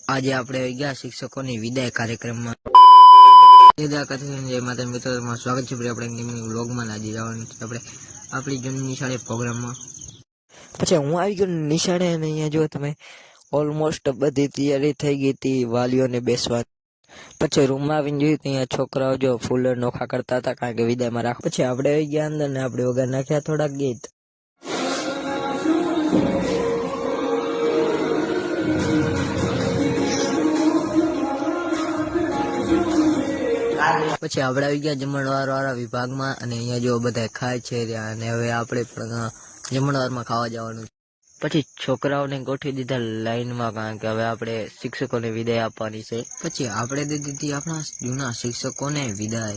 આજે આપણે ગયા શિક્ષકોની વિદાય કાર્યક્રમમાં સ્વાગત છે. આપણે વ્લોગમાં આજે જવાનું છે આપણે આપણી જૂની નિશાળે પ્રોગ્રામમાં. પછી હું આવી ગયો નિશાળે અને અહીંયા જો તમે ઓલમોસ્ટ બધી તૈયારી થઈ ગઈ હતી વાલીઓને બેસવા. પછી રૂમમાં આવીને જોયું અહીંયા છોકરાઓ જો ફૂલ નોખા કરતા હતા કારણ કે વિદાયમાં રાખ. પછી આપણે આવી ગયા અંદર ને આપણે વગર નાખ્યા થોડાક ગીત. પછી આપણે આવી ગયા જમણવાર વાળા વિભાગમાં અને અહીંયા જો બધા ખાય છે અને હવે આપણે પણ જમણવારમાં ખાવા જવાનું. પછી છોકરાઓને ગોઠવી દીધા લાઈનમાં કારણ કે હવે આપણે શિક્ષકોને વિદાય આપવાની છે. પછી આપણે દઈ દીધી આપણા જૂના શિક્ષકોને વિદાય.